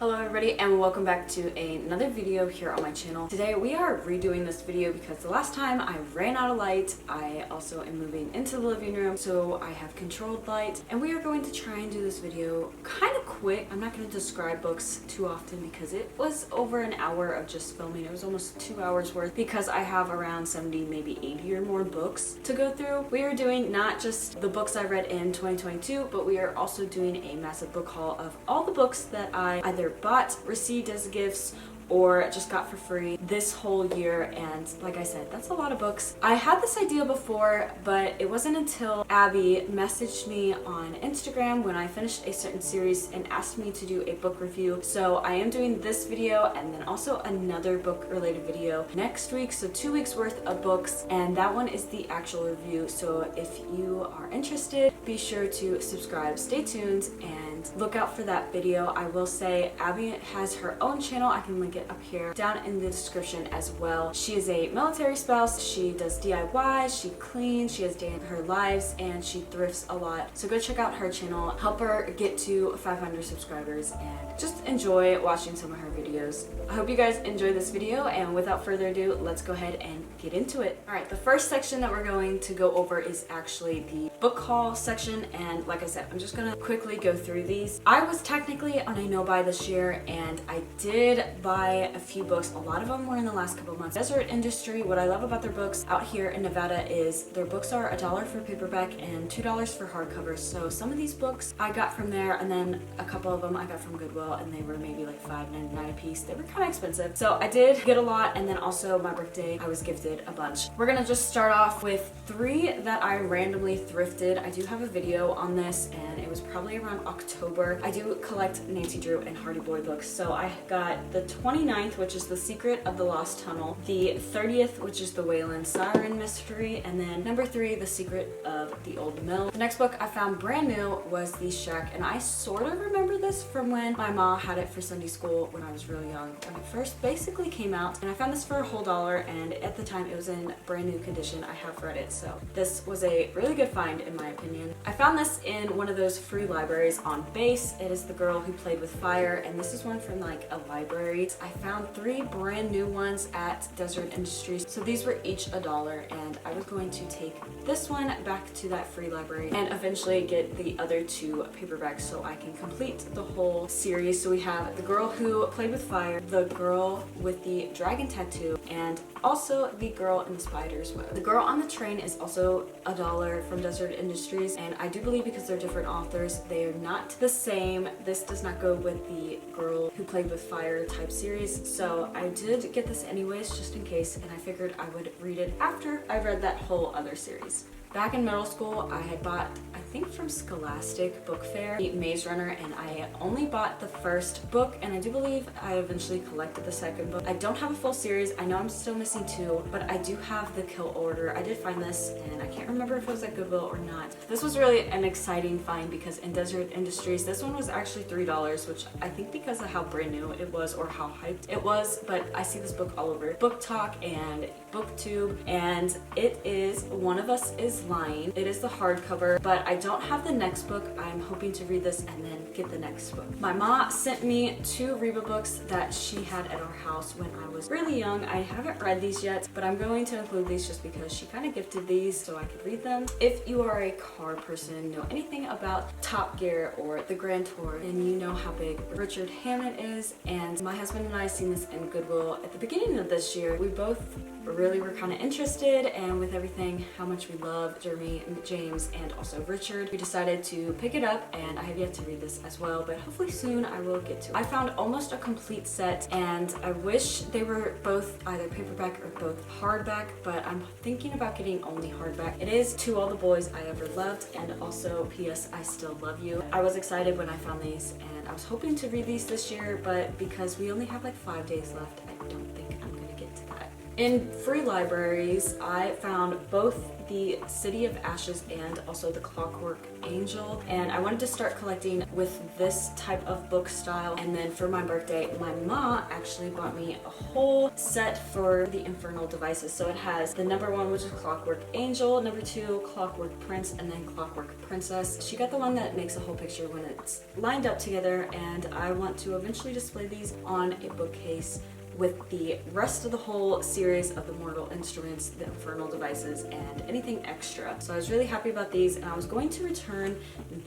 Hello everybody and welcome back to another video here on my channel. Today we are redoing this video because the last time I ran out of light. I also am moving into the living room, so I have controlled light, and we are going to try and do this video kind of quick. I'm not going to describe books too often because it was over an hour of just filming. It was almost 2 hours worth because I have around 70, maybe 80 or more books to go through. We are doing not just the books I read in 2022, but we are also doing a massive book haul of all the books that I either bought, received as gifts, or just got for free this whole year. And like I said, that's a lot of books. I had this idea before, but it wasn't until Abby messaged me on Instagram when I finished a certain series and asked me to do a book review. So I am doing this video and then also another book related video next week, so 2 weeks worth of books, and that one is the actual review. So if you are interested, be sure to subscribe, stay tuned, and look out for that video. I will say Abby has her own channel. I can link it up here down in the description as well. She is a military spouse. She does DIY, she cleans, she has day in her lives, and she thrifts a lot. So go check out her channel, help her get to 500 subscribers, and just enjoy watching some of her videos. I hope you guys enjoy this video, and without further ado, let's go ahead and get into it. Alright, the first section that we're going to go over is actually the book haul section, and like I said, I'm just gonna quickly go through these. I was technically on a no-buy this year, and I did buy a few books. A lot of them were in the last couple of months. Desert Industry, what I love about their books out here in Nevada is their books are $1 for paperback and $2 for hardcovers. So some of these books I got from there, and then a couple of them I got from Goodwill, and they were maybe like $5.99 a piece. They were kind of expensive. So I did get a lot, and then also my birthday I was gifted a bunch. We're gonna just start off with 3 that I randomly thrifted. I do have a video on this, and it was probably around October. I do collect Nancy Drew and Hardy Boy books. So I got the 29th, which is The Secret of the Lost Tunnel, the 30th, which is the Wayland Siren Mystery, and then number 3, The Secret of the Old Mill. The next book I found brand new was The Shack, and I sort of remember this from when my mom had it for Sunday school when I was really young, when it first basically came out, and I found this for a whole $1, and at the time it was in brand new condition. I have read it, so this was a really good find in my opinion. I found this in one of those free libraries on Base. It is The Girl Who Played with Fire, and this is one from like a library. I found 3 brand new ones at Desert Industries, so these were each $1, and I was going to take this one back to that free library and eventually get the other 2 paperbacks so I can complete the whole series. So we have The Girl Who Played with Fire, The Girl with the Dragon Tattoo, and also The Girl in the Spider's Web. The Girl on the Train is also $1 from Desert Industries, and I do believe because they're different authors, they are not the same. This does not go with the Girl Who Played with Fire type series, so I did get this anyways just in case, and I figured I would read it after I read that whole other series. Back in middle school, I had bought, I think from Scholastic Book Fair, the Maze Runner, and I only bought the first book, and I do believe I eventually collected the second book. I don't have a full series. I know I'm still missing 2, but I do have the Kill Order. I did find this, and I can't remember if it was at Goodwill or not. This was really an exciting find because in Desert Industries, this one was actually $3, which I think because of how brand new it was or how hyped it was, but I see this book all over Book Talk and BookTube, and it is One of Us Is Lying. It is the hardcover, but I don't have the next book. I'm hoping to read this and then get the next book. My mom sent me 2 Reba books that she had at our house when I was really young. I haven't read these yet, but I'm going to include these just because she kind of gifted these so I could read them. If you are a car person, know anything about Top Gear or the Grand Tour, and you know how big Richard Hammond is, and my husband and I seen this in Goodwill at the beginning of this year. We both really were kind of interested, and with everything, how much we love Jeremy, James, and also Richard, we decided to pick it up, and I have yet to read this as well, but hopefully soon I will get to it. I found almost a complete set, and I wish they were both either paperback or both hardback, but I'm thinking about getting only hardback. It is To All the Boys I Ever Loved, and also P.S. I Still Love You. I was excited when I found these, and I was hoping to read these this year, but because we only have like 5 days left, I don't think I'm gonna get to that. In free libraries, I found both the City of Ashes and also the Clockwork Angel, and I wanted to start collecting with this type of book style. And then for my birthday, my mom actually bought me a whole set for the Infernal Devices. So it has the number 1, which is Clockwork Angel, number 2 Clockwork Prince, and then Clockwork Princess. She got the one that makes a whole picture when it's lined up together, and I want to eventually display these on a bookcase with the rest of the whole series of the Mortal Instruments, the Infernal Devices, and anything extra. So I was really happy about these, and I was going to return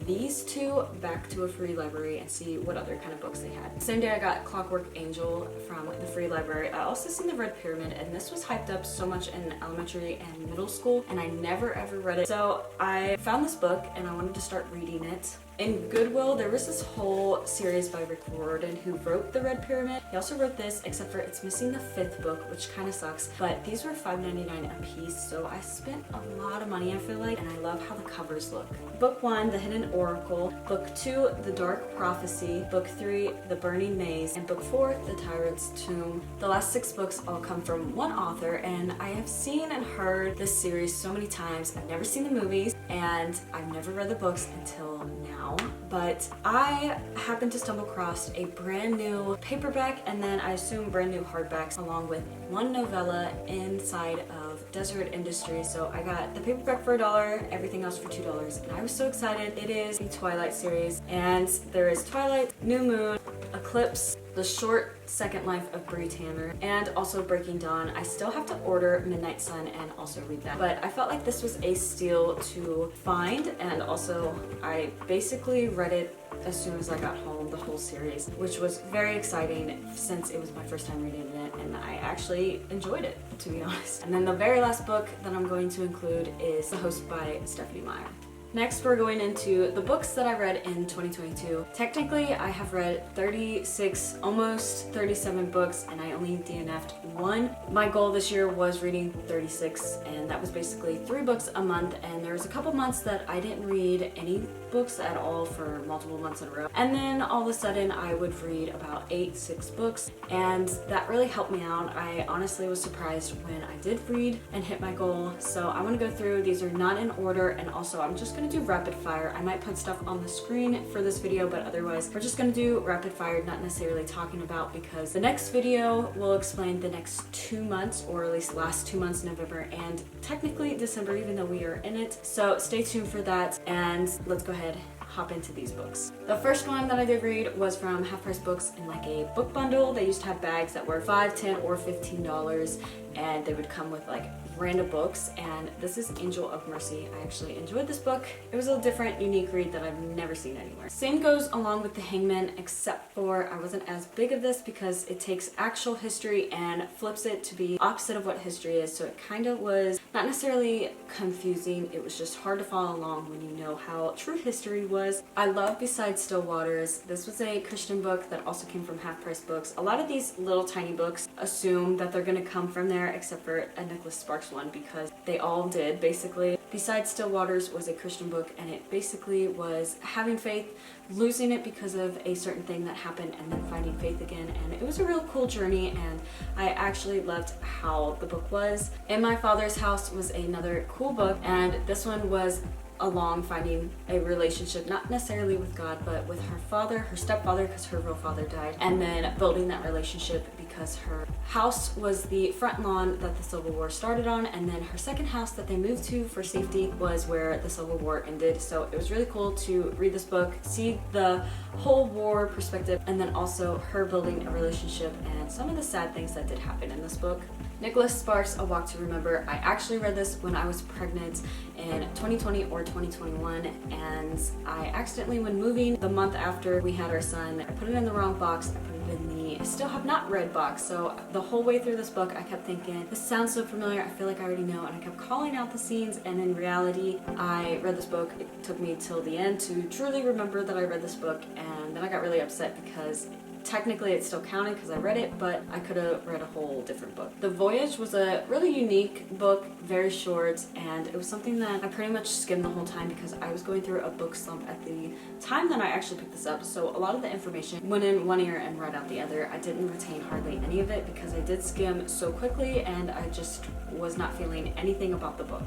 these two back to a free library and see what other kind of books they had. Same day I got Clockwork Angel from the free library. I also seen the Red Pyramid, and this was hyped up so much in elementary and middle school, and I never ever read it. So I found this book and I wanted to start reading it. In Goodwill, there was this whole series by Rick Riordan, who wrote the Red Pyramid. He also wrote this, except for it's missing the 5th book, which kind of sucks. But these were $5.99 a piece, so I spent a lot of money, I feel like, and I love how the covers look. Book 1, The Hidden Oracle. Book 2, The Dark Prophecy. Book 3, The Burning Maze. And Book 4, The Tyrant's Tomb. The last 6 books all come from one author, and I have seen and heard this series so many times. I've never seen the movies, and I've never read the books until now. But I happened to stumble across a brand new paperback, and then I assume brand new hardbacks, along with one novella inside of Desert Industries. So I got the paperback for $1, everything else for $2, and I was so excited. It is the Twilight series, and there is Twilight, New Moon, Eclipse, The Short Second Life of Bree Tanner, and also Breaking Dawn. I still have to order Midnight Sun and also read that. But I felt like this was a steal to find, and also I basically read it as soon as I got home, the whole series, which was very exciting since it was my first time reading it, and I actually enjoyed it, to be honest. And then the very last book that I'm going to include is The Host by Stephanie Meyer. Next, we're going into the books that I read in 2022. Technically, I have read 36, almost 37 books, and I only DNF'd 1. My goal this year was reading 36, and that was basically 3 books a month, and there was a couple months that I didn't read any books at all for multiple months in a row. And then all of a sudden, I would read about 6 books, and that really helped me out. I honestly was surprised when I did read and hit my goal. So I want to go through, these are not in order, and also I'm just going to do rapid fire. I might put stuff on the screen for this video, but otherwise we're just going to do rapid fire, not necessarily talking about, because the next video will explain the next 2 months, or at least last 2 months, November and technically December, even though we are in it. So stay tuned for that, and let's go ahead hop into these books. The first one that I did read was from Half Price Books in like a book bundle. They used to have bags that were $5, $10, or $15, and they would come with like random books, and this is Angel of Mercy. I actually enjoyed this book. It was a different, unique read that I've never seen anywhere. Same goes along with The Hangman, except for I wasn't as big of this because it takes actual history and flips it to be opposite of what history is, so it kind of was not necessarily confusing, it was just hard to follow along when you know how true history was. I love Beside Still Waters. This was a Christian book that also came from Half Price Books. A lot of these little tiny books assume that they're going to come from there, except for a Nicholas Sparks one, because they all did basically. Beside Still Waters was a Christian book, and it basically was having faith, losing it because of a certain thing that happened, and then finding faith again. And it was a real cool journey, and I actually loved how the book was. In My Father's House was another cool book, and this one was along finding a relationship, not necessarily with God, but with her father, her stepfather, because her real father died, and then building that relationship because her house was the front lawn that the Civil War started on, and then her second house that they moved to for safety was where the Civil War ended. So it was really cool to read this book, see the whole war perspective, and then also her building a relationship and some of the sad things that did happen in this book. Nicholas Sparks, A Walk to Remember. I actually read this when I was pregnant in 2020 or 2021, and I accidentally, when moving the month after we had our son, I put it in the wrong box. I put it in the still have not read box. So the whole way through this book, I kept thinking, this sounds so familiar, I feel like I already know, and I kept calling out the scenes, and in reality, I read this book. It took me till the end to truly remember that I read this book, and then I got really upset because technically it still counted because I read it, but I could have read a whole different book. The Voyage was a really unique book, very short, and it was something that I pretty much skimmed the whole time because I was going through a book slump at the time that I actually picked this up. So a lot of the information went in one ear and read out the other. I didn't retain hardly any of it because I did skim so quickly and I just was not feeling anything about the book.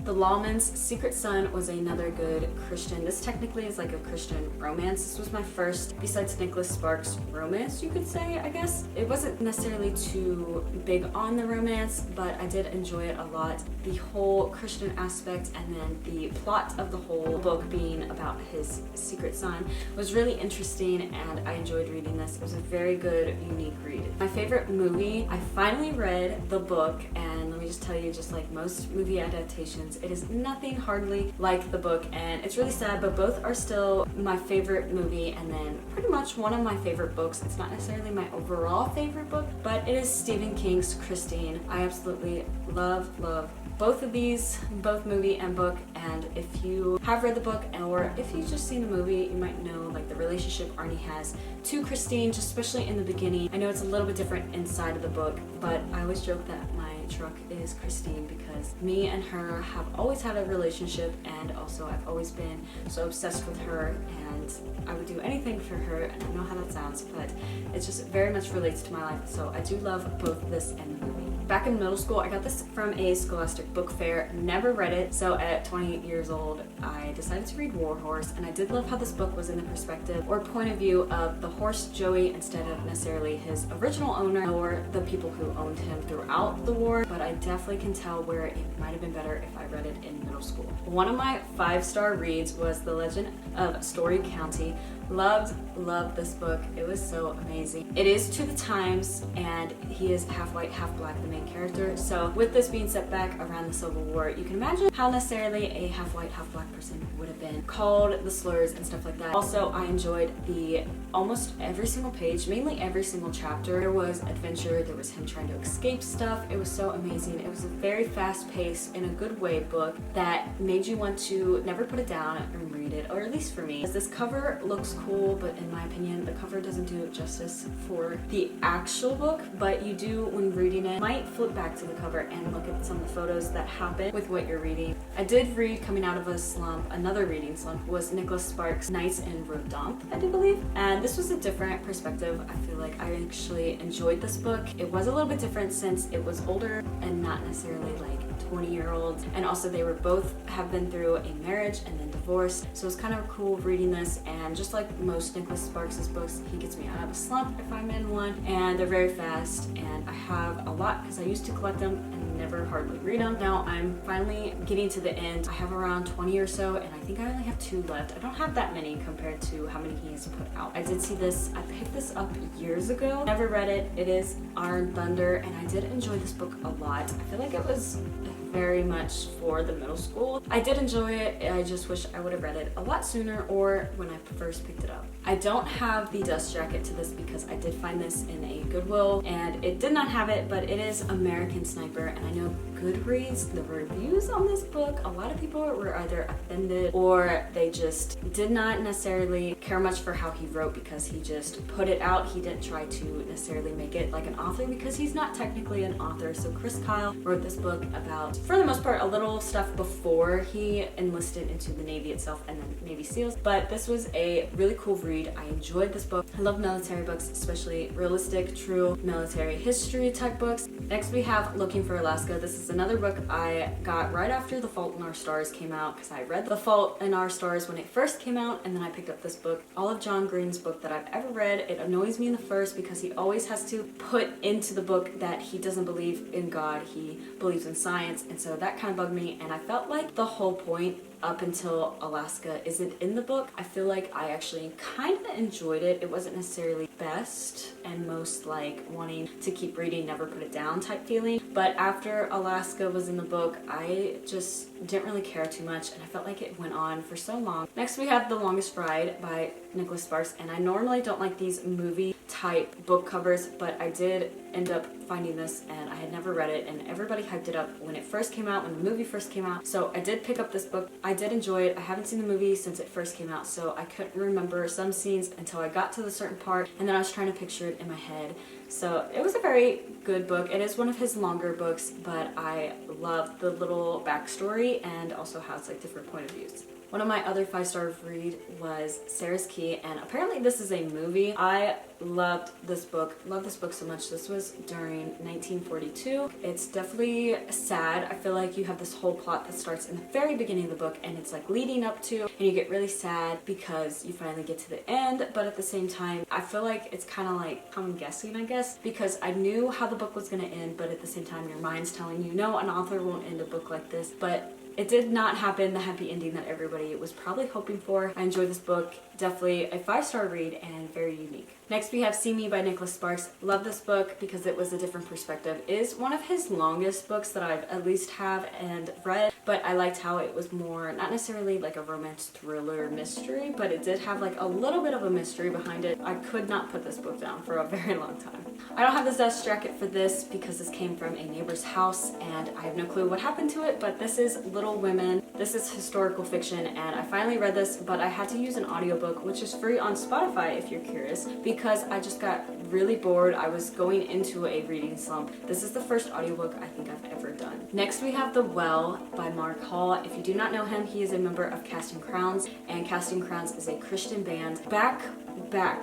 The Lawman's Secret Son was another good Christian. This technically is like a Christian romance. This was my first, besides Nicholas Sparks, romance, you could say, I guess. It wasn't necessarily too big on the romance, but I did enjoy it a lot. The whole Christian aspect and then the plot of the whole book being about his secret son was really interesting, and I enjoyed reading this. It was a very good, unique read. My favorite movie, I finally read the book, and let me just tell you, just like most movie adaptations, it is nothing hardly like the book, and it's really sad, but both are still my favorite movie and then pretty much one of my favorite books. It's not necessarily my overall favorite book, but it is Stephen King's Christine. I absolutely love both of these, both movie and book, and if you have read the book or if you've just seen the movie, you might know like the relationship Arnie has to Christine, just especially in the beginning. I know it's a little bit different inside of the book, but I always joke that my truck is Christine because me and her have always had a relationship, and also I've always been so obsessed with her, and I would do anything for her, and I know how that sounds, but it just very much relates to my life, so I do love both this and the movie. Back in middle school, I got this from a Scholastic book fair, never read it, so at 20 years old, I decided to read War Horse, and I did love how this book was in the perspective or point of view of the horse Joey instead of necessarily his original owner or the people who owned him throughout the war, but I definitely can tell where it might have been better if I read it in middle school. One of my 5-star reads was The Legend of Story County. Loved this book. It was so amazing. It is to the times, and he is half white, half black, the main character. So with this being set back around the Civil War, you can imagine how necessarily a half white, half black person would have been called, the slurs and stuff like that. Also, I enjoyed the almost every single page, mainly every single chapter. There was adventure, there was him trying to escape stuff. It was so amazing. It was a very fast-paced, in a good way, book that made you want to never put it down and read it, or at least for me. This cover looks cool, but in my opinion, the cover doesn't do justice for the actual book, but you do, when reading it, might flip back to the cover and look at some of the photos that happen with what you're reading. I did read, coming out of a slump, another reading slump, was Nicholas Sparks' Nights in Rodanthe, I do believe, and this was a different perspective. I feel like I actually enjoyed this book. It was a little bit different since it was older and not necessarily like 20-year-olds, and also they were both have been through a marriage and then divorced, so it's kind of cool reading this. And just like most Nicholas Sparks' books, he gets me out of a slump if I'm in one, and they're very fast, and I have a lot because I used to collect them and never hardly read them. Now I'm finally getting to the end. I have around 20 or so, and I think I only have 2 left. I don't have that many compared to how many he has put out. I did see this, I picked this up years ago, never read it. It is Iron Thunder, and I did enjoy this book a lot. I feel like it was very much for the middle school. I did enjoy it. I just wish I would have read it a lot sooner or when I first picked it up. I don't have the dust jacket to this because I did find this in a Goodwill and it did not have it, but it is American Sniper, and I know Goodreads, the reviews on this book, a lot of people were either offended or they just did not necessarily care much for how he wrote because he just put it out. He didn't try to necessarily make it like an author because he's not technically an author. So Chris Kyle wrote this book about, for the most part, a little stuff before he enlisted into the Navy itself and then Navy SEALs. But this was a really cool read. I enjoyed this book. I love military books, especially realistic, true military history type books. Next we have Looking for Alaska. This is another book I got right after The Fault in Our Stars came out because I read The Fault in Our Stars when it first came out, and then I picked up this book. All of John Green's book that I've ever read. It annoys me in the first because he always has to put into the book that he doesn't believe in God, he believes in science, and so that kind of bugged me, and I felt like the whole point up until Alaska isn't in the book. I feel like I actually kind of enjoyed it. It wasn't necessarily best and most like wanting to keep reading, never put it down type feeling, but after Alaska was in the book, I just didn't really care too much, and I felt like it went on for so long. Next we have The Longest Ride by Nicholas Sparks, and I normally don't like these movie type book covers, but I did end up finding this, and I had never read it, and everybody hyped it up when it first came out, when the movie first came out. So I did pick up this book. I did enjoy it. I haven't seen the movie since it first came out, so I couldn't remember some scenes until I got to the certain part, and then I was trying to picture it in my head. So it was a very good book. It is one of his longer books, but I love the little backstory and also how it's like different point of views. One of my other 5-star read was Sarah's Key, and apparently this is a movie. I loved this book so much. This was during 1942. It's definitely sad. I feel like you have this whole plot that starts in the very beginning of the book, and it's like leading up to, and you get really sad because you finally get to the end, but at the same time, I feel like it's kind of like I'm guessing, I guess, because I knew how the book was going to end, but at the same time, your mind's telling you, no, an author won't end a book like this, but it did not happen, the happy ending that everybody was probably hoping for. I enjoyed this book. Definitely a 5-star read and very unique. Next we have See Me by Nicholas Sparks. Love this book because it was a different perspective. It is one of his longest books that I've at least have and read, but I liked how it was more, not necessarily like a romance thriller mystery, but it did have like a little bit of a mystery behind it. I could not put this book down for a very long time. I don't have the dust jacket for this because this came from a neighbor's house and I have no clue what happened to it, but this is Little Women. This is historical fiction, and I finally read this, but I had to use an audiobook, which is free on Spotify if you're curious, because I just got really bored. I was going into a reading slump. This is the first audiobook I think I've ever done. Next we have The Well by Mark Hall. If you do not know him, he is a member of Casting Crowns, and Casting Crowns is a Christian band. Back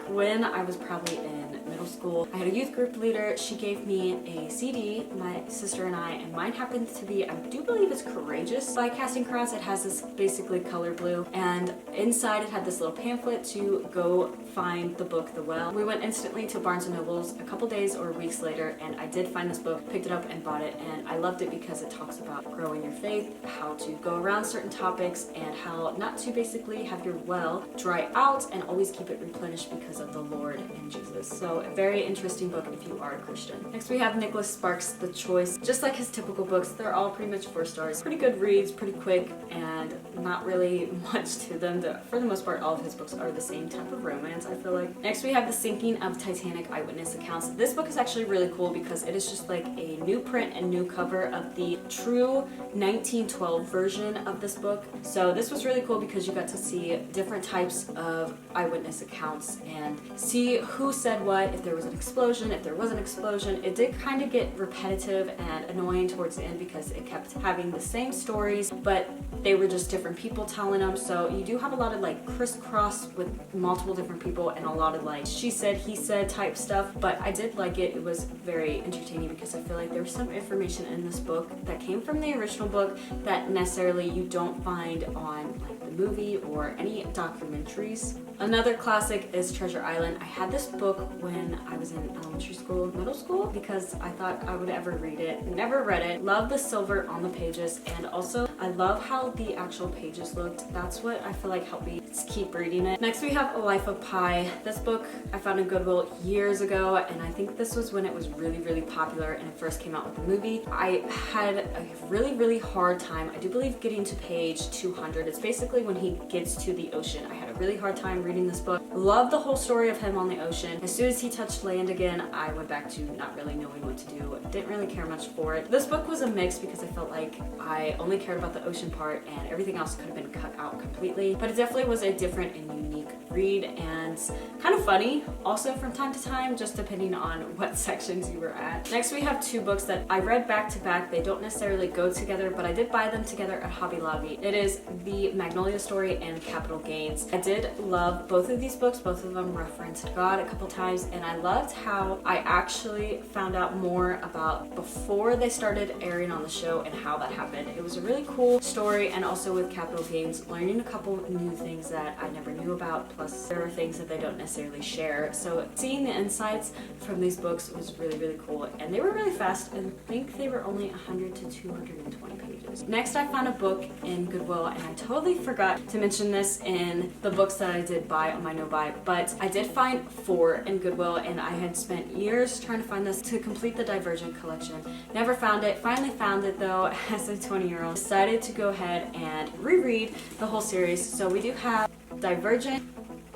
when I was probably in middle school, I had a youth group leader. She gave me a CD, my sister and I, and mine happened to be, I do believe it's Courageous by Casting Crowns. It has this basically color blue, and inside it had this little pamphlet to go find the book The Well. We went instantly to Barnes & Noble's a couple days or weeks later, and I did find this book, picked it up and bought it, and I loved it because it talks about growing your faith, how to go around certain topics, and how not to basically have your well dry out and always keep it replenished because of the Lord and Jesus. So a very interesting book if you are a Christian. Next we have Nicholas Sparks' The Choice. Just like his typical books, they're all pretty much 4 stars. Pretty good reads, pretty quick, and not really much to them. For the most part, all of his books are the same type of romance, I feel like. Next we have The Sinking of Titanic Eyewitness Accounts. This book is actually really cool because it is just like a new print and new cover of the true 1912 version of this book. So this was really cool because you got to see different types of eyewitness accounts and see who said what, if there was an explosion, if there was an explosion. It did kind of get repetitive and annoying towards the end because it kept having the same stories, but they were just different people telling them. So you do have a lot of like crisscross with multiple different people and a lot of like she said, he said type stuff, but I did like it. It was very entertaining because I feel like there was some information in this book that came from the original book that necessarily you don't find on like the movie or any documentaries. Another classic is Treasure Island. I had this book when I was in elementary school, middle school, because I thought I would ever read it. Never read it. Love the silver on the pages, and also I love how the actual pages looked. That's what I feel like helped me keep reading it. Next we have A Life of Pi. This book I found in Goodwill years ago, and I think this was when it was really popular and it first came out with the movie. I had a really hard time, I do believe, getting to page 200. It's basically when he gets to the ocean. I had a really hard time reading this book. Love the whole story of him on the ocean. As soon as he touched land again, I went back to not really knowing what to do. Didn't really care much for it. This book was a mix because I felt like I only cared about the ocean part and everything else could have been cut out completely. But it definitely was a different and unique read and kind of funny also from time to time, just depending on what sections you were at. Next we have 2 books that I read back to back. They don't necessarily go together, but I did buy them together at Hobby Lobby. It is The Magnolia Story and Capital Gains. I did love both of these books. Both of them referenced God a couple times, and I loved how I actually found out more about before they started airing on the show and how that happened. It was a really cool story, and also with Capital Gains, learning a couple new things that I never knew about, plus there are things that they don't necessarily share. So seeing the insights from these books was really cool, and they were really fast, and I think they were only 100 to 220 pages. Next I found a book in Goodwill, and I totally forgot to mention this in the books that I did buy on my no buy, but I did find 4 in Goodwill, and I had spent years trying to find this to complete the Divergent collection. Never found it. Finally found it though as a 20-year-old. Decided to go ahead and reread the whole series. So we do have Divergent,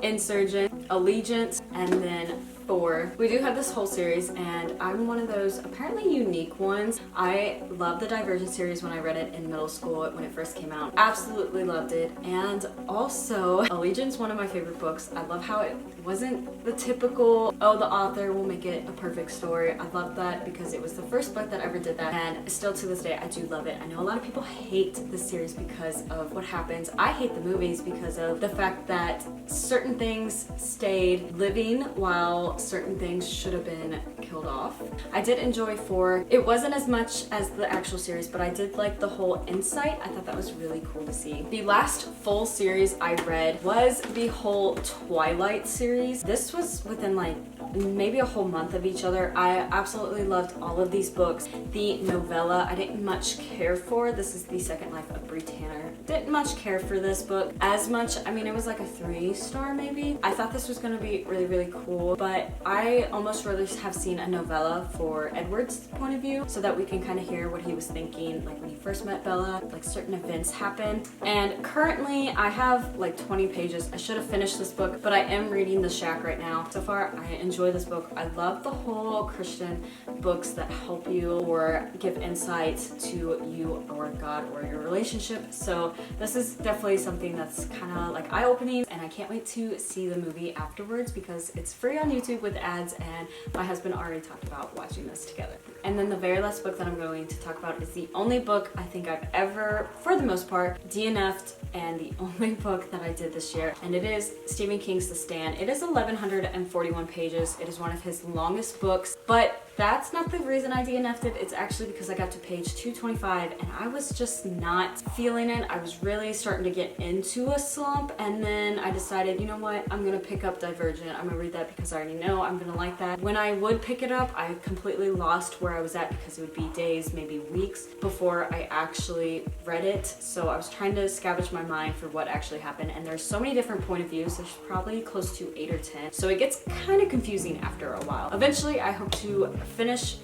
Insurgent, Allegiance, and then 4. We do have this whole series, and I'm one of those apparently unique ones. I loved the Divergent series when I read it in middle school when it first came out. Absolutely loved it. And also, Allegiance, one of my favorite books. I love how it wasn't the typical, oh, the author will make it a perfect story. I love that because it was the first book that ever did that, and still to this day I do love it. I know a lot of people hate this series because of what happens. I hate the movies because of the fact that certain things stayed living while certain things should have been killed off. I did enjoy 4. It wasn't as much as the actual series, but I did like the whole insight. I thought that was really cool to see. The last full series I read was the whole Twilight series. This was within like maybe a whole month of each other. I absolutely loved all of these books. The novella I didn't much care for. This is The Second Life of Brie Tanner. Didn't much care for this book as much. I mean, it was like a 3-star maybe. I thought this was gonna be really, really cool, but I almost rather have seen a novella for Edward's point of view so that we can kind of hear what he was thinking, like when he first met Bella, like certain events happened. And currently I have like 20 pages. I should have finished this book, but I am reading The Shack right now. So far, I enjoy this book. I love the whole Christian books that help you or give insight to you or God or your relationship. So this is definitely something that's kind of like eye-opening, and I can't wait to see the movie afterwards because it's free on YouTube with ads, and my husband already talked about watching this together. And then the very last book that I'm going to talk about is the only book I think I've ever, for the most part, DNF'd, and the only book that I did this year, and it is Stephen King's The Stand. It is 1,141 pages. It is one of his longest books, but that's not the reason I DNF'd it. It's actually because I got to page 225 and I was just not feeling it. I was really starting to get into a slump, and then I decided, you know what, I'm gonna pick up Divergent. I'm gonna read that because I already know I'm gonna like that. When I would pick it up, I completely lost where I was at because it would be days, maybe weeks before I actually read it. So I was trying to scavenge my mind for what actually happened, and there's so many different point of views. There's probably close to 8 or 10, so it gets kind of confusing after a while. Eventually I hope to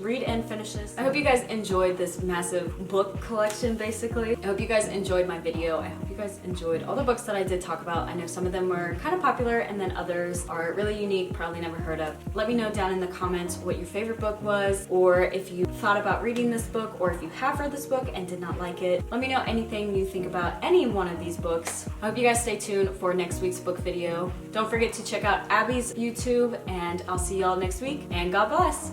read and finish this. I hope you guys enjoyed this massive book collection basically. I hope you guys enjoyed my video. I hope you guys enjoyed all the books that I did talk about. I know some of them were kind of popular and then others are really unique, probably never heard of. Let me know down in the comments what your favorite book was, or if you thought about reading this book, or if you have read this book and did not like it. Let me know anything you think about any one of these books. I hope you guys stay tuned for next week's book video. Don't forget to check out Abby's YouTube, and I'll see y'all next week, and God bless.